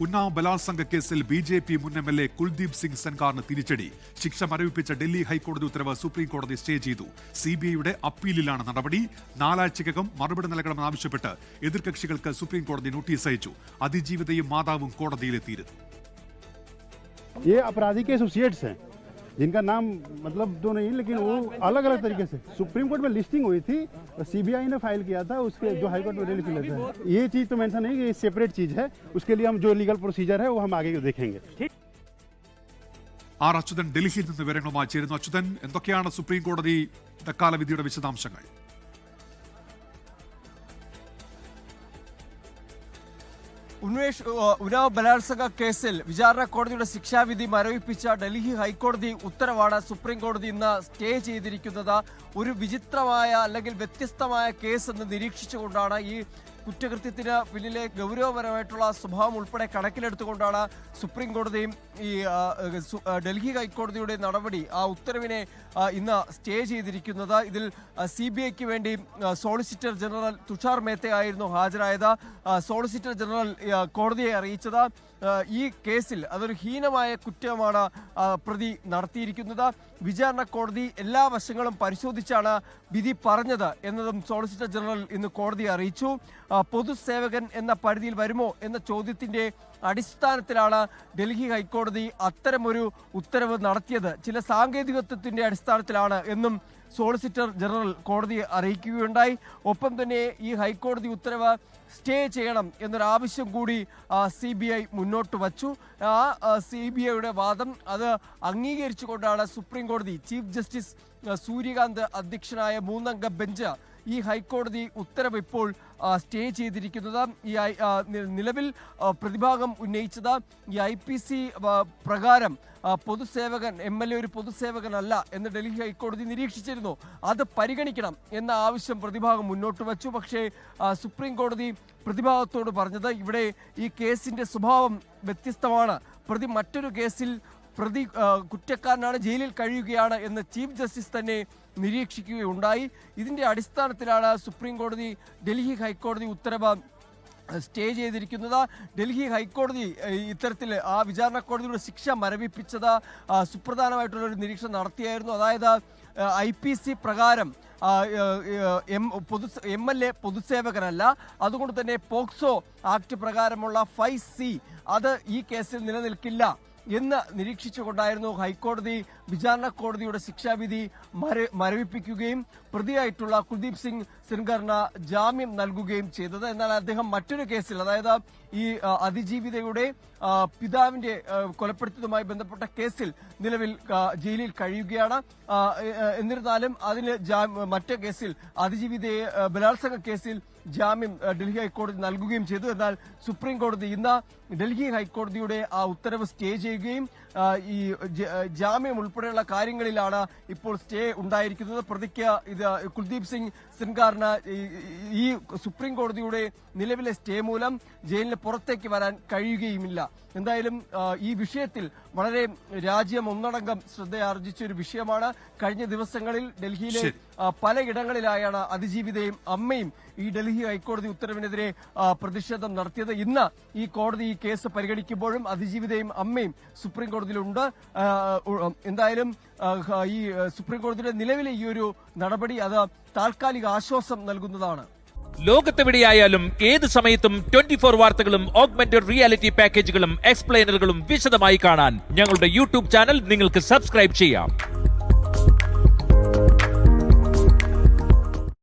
ഉന്നാവ് ബലാത്സംഗ കേസിൽ ബി.ജെ.പി. മുൻ എം.എൽ.എ. കുൽദീപ് സിംഗ് സെൻഗാറിന് തിരിച്ചടി. ശിക്ഷ മരവിപ്പിച്ച ഡൽഹി ഹൈക്കോടതി ഉത്തരവ് സുപ്രീംകോടതി സ്റ്റേ ചെയ്തു. സിബിഐയുടെ അപ്പീലിലാണ് നടപടി. 4 ആഴ്ചയ്ക്കകം മറുപടി നൽകണമെന്നാവശ്യപ്പെട്ട് എതിർകക്ഷികൾക്ക് സുപ്രീംകോടതി നോട്ടീസ് അയച്ചു. അതിജീവിതയും മാതാവും കോടതിയിലെത്തിയിരുന്നു. जिनका नाम मतलब तो नहीं, लेकिन वो अलग अलग तरीके से सुप्रीम कोर्ट में लिस्टिंग हुई थी, सीबीआई ने फाइल किया था, उसके जो हाई कोर्ट में रिलीफ लेता है, ये चीज़ तो मेंशन नहीं कि ये सेपरेट चीज़ है. उसके लिए हम जो लीगल प्रोसीजर है वो हम आगे देखेंगे. ആർ അച്യുതൻ ഡൽഹിയിൽ നിന്ന് വിവരങ്ങളുമായി ചേരുന്നു. അച്യുതൻ, എന്തൊക്കെയാണ് സുപ്രീം കോടതി ഇടക്കാല വിധിയുടെ വിശദാംശങ്ങൾ? ഉന്നാവ് ബലാത്സംഗ കേസിൽ വിചാരണ കോടതിയുടെ ശിക്ഷാവിധി മരവിപ്പിച്ച ഡൽഹി ഹൈക്കോടതി ഉത്തരവാണ് സുപ്രീം കോടതി ഇന്ന് സ്റ്റേ ചെയ്തിരിക്കുന്നത്. ഒരു വിചിത്രമായ അല്ലെങ്കിൽ വ്യത്യസ്തമായ കേസ് എന്ന് നിരീക്ഷിച്ചുകൊണ്ടാണ് ഈ കുറ്റകൃത്യത്തിന് പിന്നിലെ ഗൗരവപരമായിട്ടുള്ള സ്വഭാവം ഉൾപ്പെടെ കണക്കിലെടുത്തുകൊണ്ടാണ് സുപ്രീം കോടതിയും ഈ ഡൽഹി ഹൈക്കോടതിയുടെ നടപടി, ആ ഉത്തരവിനെ ഇന്ന് സ്റ്റേ ചെയ്തിരിക്കുന്നത്. ഇതിൽ CBIക്ക് വേണ്ടി സോളിസിറ്റർ ജനറൽ തുഷാർ മേത്തയായിരുന്നു ഹാജരായത്. സോളിസിറ്റർ ജനറൽ കോടതിയെ അറിയിച്ചത് ഈ കേസിൽ അതൊരു ഹീനമായ കുറ്റമാണ് പ്രതി നടത്തിയിരിക്കുന്നത്. വിചാരണ കോടതി എല്ലാ വശങ്ങളും പരിശോധിച്ചാണ് വിധി പറഞ്ഞത് എന്നതും സോളിസിറ്റർ ജനറൽ ഇന്ന് കോടതിയെ അറിയിച്ചു. പൊതുസേവകൻ എന്ന പരിധിയിൽ വരുമോ എന്ന ചോദ്യത്തിന്റെ അടിസ്ഥാനത്തിലാണ് ഡൽഹി ഹൈക്കോടതി അത്തരമൊരു ഉത്തരവ് നടത്തിയത്. ചില സാങ്കേതികത്വത്തിന്റെ അടിസ്ഥാനത്തിലാണ് എന്നും സോളിസിറ്റർ ജനറൽ കോടതിയെ അറിയിക്കുകയുണ്ടായി. ഒപ്പം തന്നെ ഈ ഹൈക്കോടതി ഉത്തരവ് സ്റ്റേ ചെയ്യണം എന്നൊരാവശ്യം കൂടി CBI മുന്നോട്ട് വച്ചു. ആ CBIയുടെ വാദം അത് അംഗീകരിച്ചുകൊണ്ടാണ് സുപ്രീം കോടതി ചീഫ് ജസ്റ്റിസ് സൂര്യകാന്ത് അധ്യക്ഷനായ 3-അംഗ ബെഞ്ച് ഈ ഹൈക്കോടതി ഉത്തരവ് ഇപ്പോൾ സ്റ്റേ ചെയ്തിരിക്കുന്നത്. ഈ നിലവിൽ പ്രതിഭാഗം ഉന്നയിച്ചത് ഈ IPC പ്രകാരം പൊതുസേവകൻ MLA ഒരു പൊതുസേവകനല്ല എന്ന് ഡൽഹി ഹൈക്കോടതി നിരീക്ഷിച്ചിരുന്നു. അത് പരിഗണിക്കണം എന്ന ആവശ്യം പ്രതിഭാഗം മുന്നോട്ട് വച്ചു. പക്ഷേ സുപ്രീം കോടതി പ്രതിഭാഗത്തോട് പറഞ്ഞത് ഇവിടെ ഈ കേസിന്റെ സ്വഭാവം വ്യത്യസ്തമാണ്. പ്രതി മറ്റൊരു കേസിൽ കുറ്റക്കാരനാണ്, ജയിലിൽ കഴിയുകയാണ് എന്ന് ചീഫ് ജസ്റ്റിസ് തന്നെ നിരീക്ഷിക്കുകയുണ്ടായി. ഇതിന്റെ അടിസ്ഥാനത്തിലാണ് സുപ്രീം കോടതി ഡൽഹി ഹൈക്കോടതി ഉത്തരവ് സ്റ്റേ ചെയ്തിരിക്കുന്നത്. ഡൽഹി ഹൈക്കോടതി ഇത്തരത്തിൽ ആ വിചാരണ കോടതിയുടെ ശിക്ഷ മരവിപ്പിച്ചത് സുപ്രധാനമായിട്ടുള്ള ഒരു നിരീക്ഷണം നടത്തിയായിരുന്നു. അതായത് IPC പ്രകാരം MLA പൊതുസേവകനല്ല, അതുകൊണ്ട് തന്നെ പോക്സോ ആക്ട് പ്രകാരമുള്ള 5C അത് ഈ കേസിൽ നിലനിൽക്കില്ല എന്ന് നിരീക്ഷിച്ചുകൊണ്ടായിരുന്നു ഹൈക്കോടതി വിചാരണ കോടതിയുടെ ശിക്ഷാവിധി മരവിപ്പിക്കുകയും പ്രതിയായിട്ടുള്ള കുൽദീപ് സിംഗ് സെൻഗറിന് ജാമ്യം നൽകുകയും ചെയ്തത്. എന്നാൽ അദ്ദേഹം മറ്റൊരു കേസിൽ, അതായത് ഈ അതിജീവിതയുടെ പിതാവിന്റെ കൊലപ്പെടുത്തിയതുമായി ബന്ധപ്പെട്ട കേസിൽ നിലവിൽ ജയിലിൽ കഴിയുകയാണ്. എന്നിരുന്നാലും അതിന് മറ്റേ കേസിൽ അതിജീവിതയെ ബലാത്സംഗ കേസിൽ ജാമ്യം ഡൽഹി ഹൈക്കോടതി നൽകുകയും ചെയ്തു. എന്നാൽ സുപ്രീം കോടതി ഇന്ന് ഡൽഹി ഹൈക്കോടതിയുടെ ആ ഉത്തരവ് സ്റ്റേ ചെയ്യുകയും ഈ ജാമ്യം ഉൾപ്പെടെയുള്ള കാര്യങ്ങളിലാണ് ഇപ്പോൾ സ്റ്റേ ഉണ്ടായിരിക്കുന്നത്. പ്രതിക്ക് ഇത് കുൽദീപ് സിംഗ് സെൻഗാറിന് ഈ സുപ്രീം കോടതിയുടെ നിലവിലെ സ്റ്റേ മൂലം ജയിലിന് പുറത്തേക്ക് വരാൻ കഴിയുകയുമില്ല. എന്തായാലും ഈ വിഷയത്തിൽ വളരെ രാജ്യം ഒന്നടങ്കം ശ്രദ്ധയാർജിച്ച ഒരു വിഷയമാണ്. കഴിഞ്ഞ ദിവസങ്ങളിൽ ഡൽഹിയിലെ പലയിടങ്ങളിലായാണ് അതിജീവിതയും അമ്മയും ഈ ഡൽഹി ഹൈക്കോടതി ഉത്തരവിനെതിരെ പ്രതിഷേധം നടത്തിയത്. ഇന്ന് ഈ കോടതി ഈ കേസ് പരിഗണിക്കുമ്പോഴും അതിജീവിതയും അമ്മയും സുപ്രീം കോടതിയിലുണ്ട്. എന്തായാലും ഈ സുപ്രീം കോടതിയുടെ നിലവിലെ ഈ ഒരു നടപടി അത് താൽക്കാലിക ആശ്വാസം നൽകുന്നതാണ്. ലോകത്തെവിടെയായാലും ഏത് സമയത്തും 24 വാർത്തകളും ഓഗ്മെന്റഡ് റിയാലിറ്റി പാക്കേജുകളും എക്സ്പ്ലെയിനറുകളും വിശദമായി കാണാൻ ഞങ്ങളുടെ YouTube ചാനൽ നിങ്ങൾക്ക് സബ്സ്ക്രൈബ് ചെയ്യാം.